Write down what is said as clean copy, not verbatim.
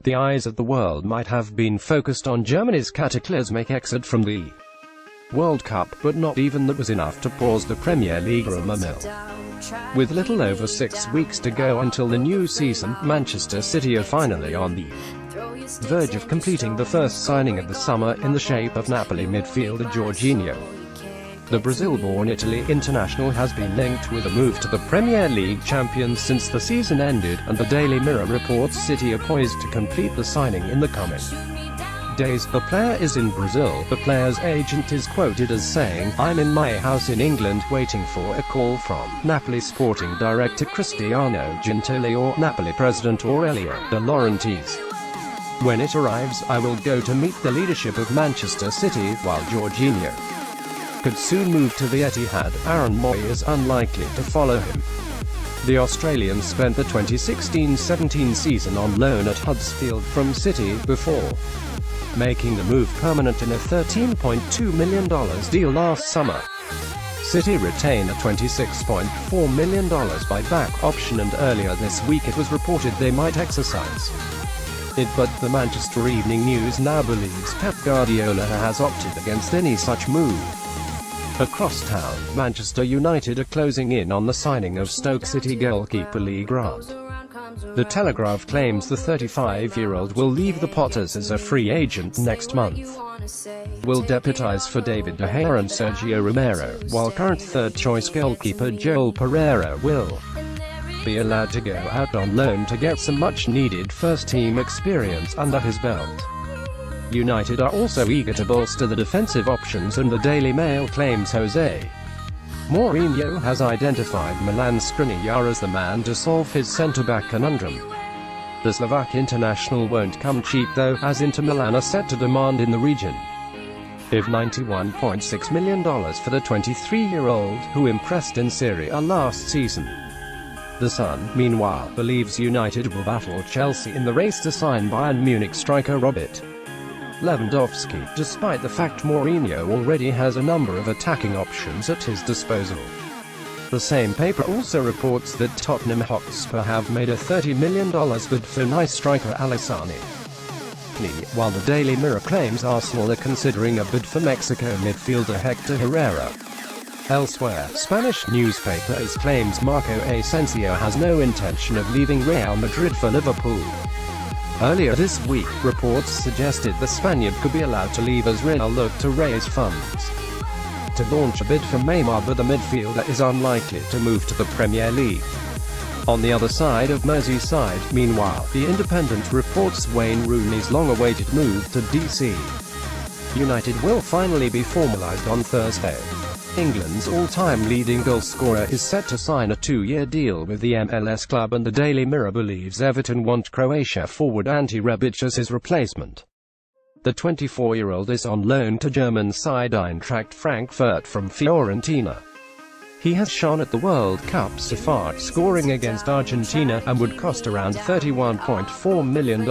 The eyes of the world might have been focused on Germany's cataclysmic exit from the World Cup, but not even that was enough to pause the Premier League rumour mill. With little over 6 weeks to go until the new season, Manchester City are finally on the verge of completing the first signing of the summer in the shape of Napoli midfielder Jorginho. The Brazil-born Italy international has been linked with a move to the Premier League champions since the season ended, and the Daily Mirror reports City are poised to complete the signing in the coming days. The player is in Brazil. The player's agent is quoted as saying, "I'm in my house in England, waiting for a call from Napoli sporting director Cristiano Gentili or Napoli president Aurelio De Laurentiis. When it arrives, I will go to meet the leadership of Manchester City," while Jorginho could soon move to the Etihad. Aaron Moy is unlikely to follow him. The Australian spent the 2016-17 season on loan at Huddersfield from City, before making the move permanent in a $13.2 million deal last summer. City retain a $26.4 million buyback option, and earlier this week it was reported they might exercise it, but the Manchester Evening News now believes Pep Guardiola has opted against any such move. Across town, Manchester United are closing in on the signing of Stoke City goalkeeper Lee Grant. The Telegraph claims the 35-year-old will leave the Potters as a free agent next month. Will deputise for David De Gea and Sergio Romero, while current third-choice goalkeeper Joel Pereira will be allowed to go out on loan to get some much-needed first-team experience under his belt. United are also eager to bolster the defensive options, and the Daily Mail claims Jose Mourinho has identified Milan Skriniar as the man to solve his centre-back conundrum. The Slovak international won't come cheap though, as Inter Milan are set to demand in the region of $91.6 million for the 23-year-old, who impressed in Serie A last season. The Sun, meanwhile, believes United will battle Chelsea in the race to sign Bayern Munich striker Robert Lewandowski, despite the fact Mourinho already has a number of attacking options at his disposal. The same paper also reports that Tottenham Hotspur have made a $30 million bid for Nice striker Alassane Plea, while the Daily Mirror claims Arsenal are considering a bid for Mexico midfielder Hector Herrera. Elsewhere, Spanish newspapers claims Marco Asensio has no intention of leaving Real Madrid for Liverpool. Earlier this week, reports suggested the Spaniard could be allowed to leave as Real look to raise funds to launch a bid for Neymar, but the midfielder is unlikely to move to the Premier League. On the other side of Merseyside, meanwhile, The Independent reports Wayne Rooney's long-awaited move to DC United will finally be formalised on Thursday. England's all-time leading goalscorer is set to sign a 2-year deal with the MLS club, and the Daily Mirror believes Everton want Croatia forward Ante Rebic as his replacement. The 24-year-old is on loan to German side Eintracht Frankfurt from Fiorentina. He has shone at the World Cup so far, scoring against Argentina, and would cost around $31.4 million.